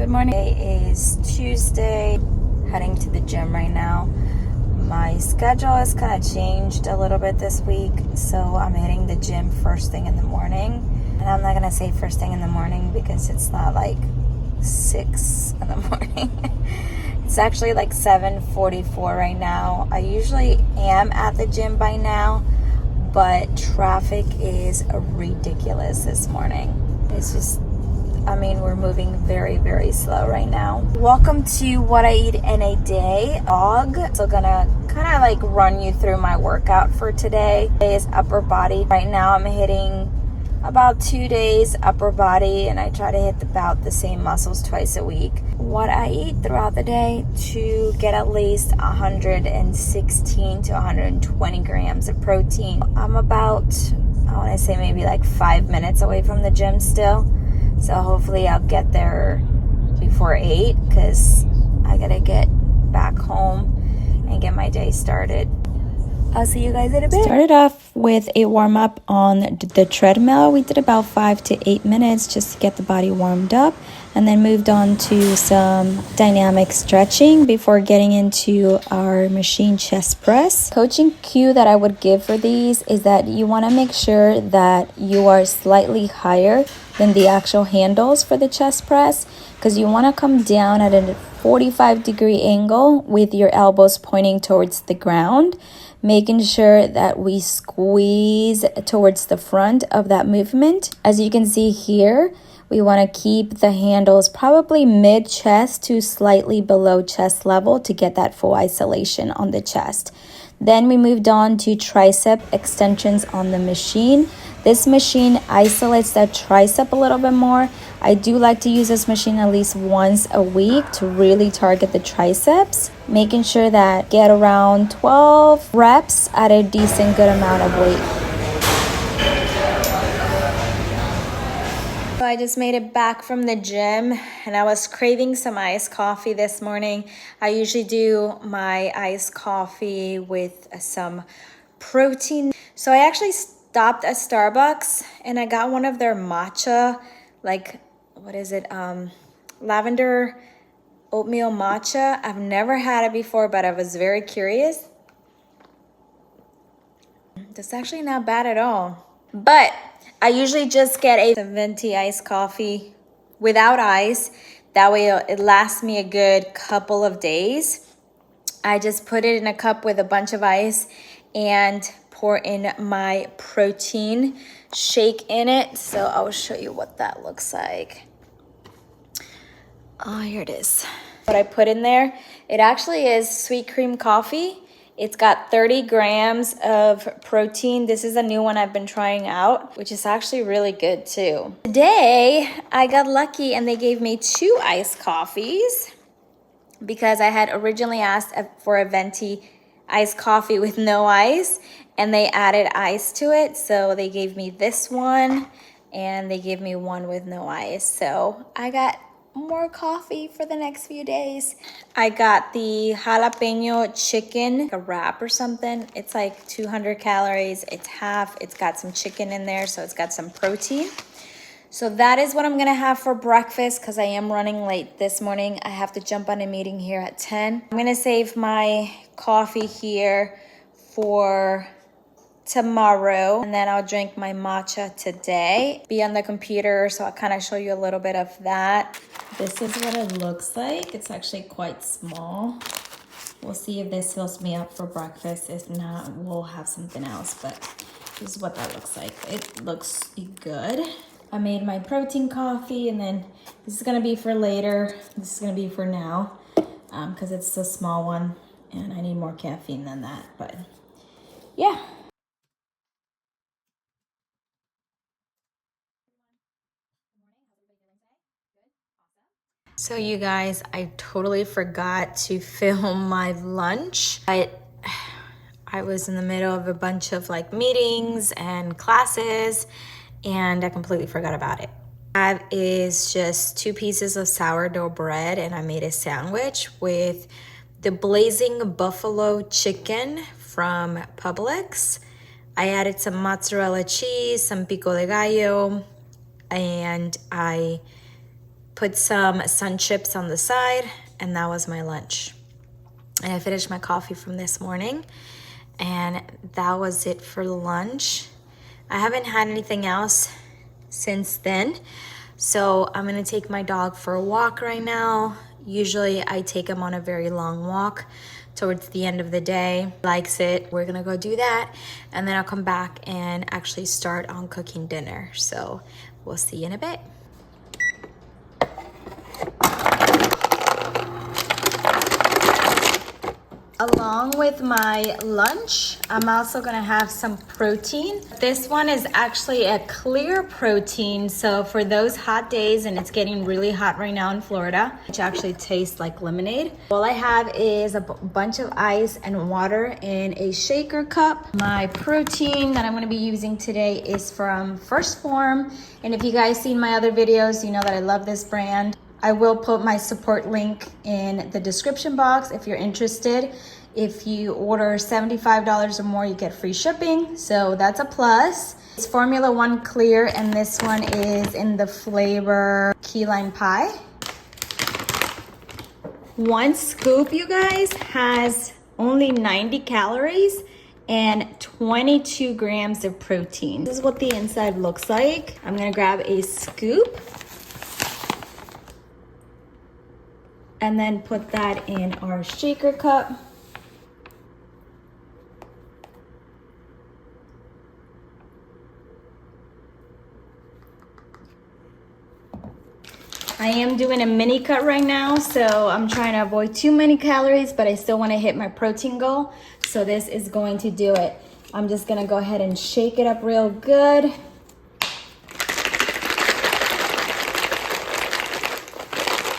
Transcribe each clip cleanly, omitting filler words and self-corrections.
Good morning. Today is Tuesday, heading to the gym right now. My schedule has kind of changed a little bit this week, so I'm hitting the gym first thing in the morning. And I'm not going to say first thing in the morning because it's not like 6 in the morning. It's actually like 7:44 right now. I usually am at the gym by now, but traffic is ridiculous this morning. It's just, we're moving very, very slow right now. Welcome to what I eat in a day vlog. So gonna kind of like run you through my workout for today. Today is upper body. Right now I'm hitting about 2 days upper body, and I try to hit about the same muscles twice a week. What I eat throughout the day to get at least 116 to 120 grams of protein. I'm about, I want to say maybe like 5 minutes away from the gym still. So hopefully I'll get there before 8 because I gotta get back home and get my day started. I'll see you guys in a bit. Started off with a warm up on the treadmill. We did about 5 to 8 minutes just to get the body warmed up, and then moved on to some dynamic stretching before getting into our machine chest press. Coaching cue that I would give for these is that you want to make sure that you are slightly higher than the actual handles for the chest press, because you want to come down at a 45-degree angle with your elbows pointing towards the ground, making sure that we squeeze towards the front of that movement. As you can see here, we want to keep the handles probably mid-chest to slightly below chest level to get that full isolation on the chest. Then we moved on to tricep extensions on the machine. This machine isolates that tricep a little bit more. I do like to use this machine at least once a week to really target the triceps, making sure that get around 12 reps at a decent good amount of weight. So I just made it back from the gym and I was craving some iced coffee this morning. I usually do my iced coffee with some protein. So I actually stopped at Starbucks and I got one of their matcha, lavender oatmeal matcha. I've never had it before, but I was very curious. That's actually not bad at all. But I usually just get a venti iced coffee without ice. That way it lasts me a good couple of days. I just put it in a cup with a bunch of ice and pour in my protein shake in it. So I'll show you what that looks like. Oh, here it is. What I put in there, it actually is sweet cream coffee. It's got 30 grams of protein. This is a new one I've been trying out, which is actually really good too. Today, I got lucky and they gave me 2 iced coffees because I had originally asked for a venti iced coffee with no ice, and they added ice to it. So they gave me this one and they gave me one with no ice. So I got more coffee for the next few days. I got the jalapeno chicken, a wrap or something. It's like 200 calories. It's got some chicken in there, so it's got some protein. So that is what I'm gonna have for breakfast because I am running late this morning. I have to jump on a meeting here at 10. I'm gonna save my coffee here for tomorrow, and then I'll drink my matcha today. Be on the computer, so I'll kind of show you a little bit of that. This is what it looks like. It's actually quite small. We'll see if this fills me up for breakfast. If not, we'll have something else, but this is what that looks like. It looks good. I made my protein coffee, and then this is gonna be for later. This is gonna be for now because it's a small one and I need more caffeine than that, but yeah. So you guys, I totally forgot to film my lunch. I was in the middle of a bunch of meetings and classes, and I completely forgot about it. That is just 2 pieces of sourdough bread, and I made a sandwich with the blazing buffalo chicken from Publix. I added some mozzarella cheese, some pico de gallo, and I put some sun chips on the side, and that was my lunch. And I finished my coffee from this morning, and that was it for lunch. I haven't had anything else since then, so I'm gonna take my dog for a walk right now. Usually I take him on a very long walk towards the end of the day. He likes it. We're gonna go do that, and then I'll come back and actually start on cooking dinner. So we'll see you in a bit. Along with my lunch, I'm also gonna have some protein. This one is actually a clear protein, so for those hot days, and it's getting really hot right now in Florida, which actually tastes like lemonade. All I have is a bunch of ice and water in a shaker cup. My protein that I'm gonna be using today is from First Form, and if you guys seen my other videos, you know that I love this brand. I will put my support link in the description box if you're interested. If you order $75 or more, you get free shipping, so that's a plus. It's Formula 1 Clear, and this one is in the flavor key lime pie. One scoop, you guys, has only 90 calories and 22 grams of protein. This is what the inside looks like. I'm gonna grab a scoop and then put that in our shaker cup. I am doing a mini cut right now, so I'm trying to avoid too many calories, but I still want to hit my protein goal. So this is going to do it. I'm just gonna go ahead and shake it up real good.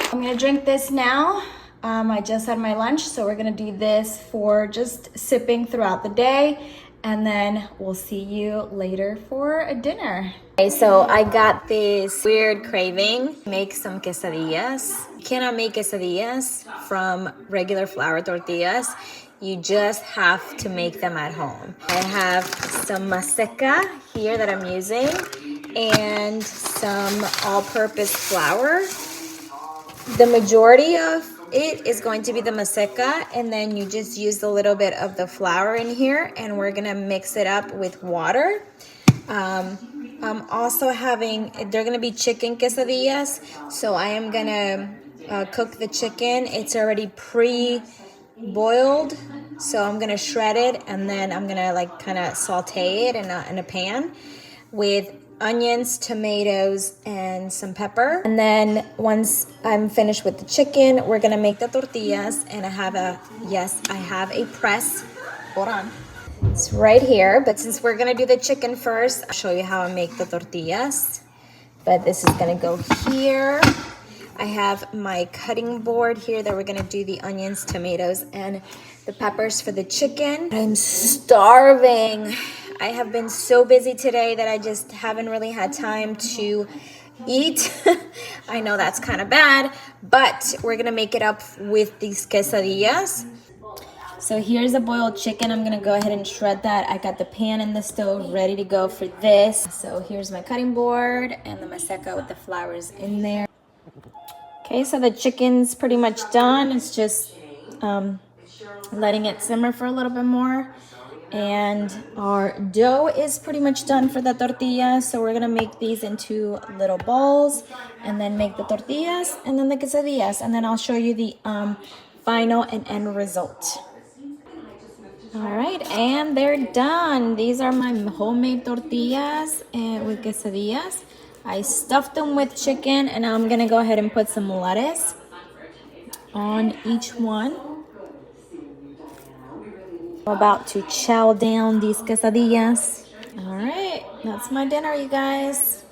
I'm gonna drink this now. I just had my lunch, so we're gonna do this for just sipping throughout the day, and then we'll see you later for a dinner. Okay, so I got this weird craving. Make some quesadillas. You cannot make quesadillas from regular flour tortillas. You just have to make them at home. I have some maseca here that I'm using and some all-purpose flour. The majority of it is going to be the maseca, and then you just use a little bit of the flour in here, and we're gonna mix it up with water. I'm also having, they're gonna be chicken quesadillas, so I am gonna cook the chicken. It's already pre-boiled, so I'm gonna shred it, and then I'm gonna like kind of saute it in a pan with onions, tomatoes, and some pepper. And then once I'm finished with the chicken, we're gonna make the tortillas, and I have a press. Hold on. It's right here, but since we're gonna do the chicken first, I'll show you how I make the tortillas. But this is gonna go here. I have my cutting board here that we're gonna do the onions, tomatoes, and the peppers for the chicken. I'm starving. I have been so busy today that I just haven't really had time to eat. I know that's kind of bad, but we're gonna make it up with these quesadillas. So here's a boiled chicken. I'm gonna go ahead and shred that. I got the pan in the stove ready to go for this. So here's my cutting board and the maseca with the flowers in there. Okay, so the chicken's pretty much done. It's just letting it simmer for a little bit more. And our dough is pretty much done for the tortillas, so we're gonna make these into little balls and then make the tortillas and then the quesadillas, and then I'll show you the final and end result. All right, and they're done. These are my homemade tortillas with quesadillas. I stuffed them with chicken, and I'm gonna go ahead and put some lettuce on each one. I'm about to chow down these quesadillas. All right, that's my dinner, you guys.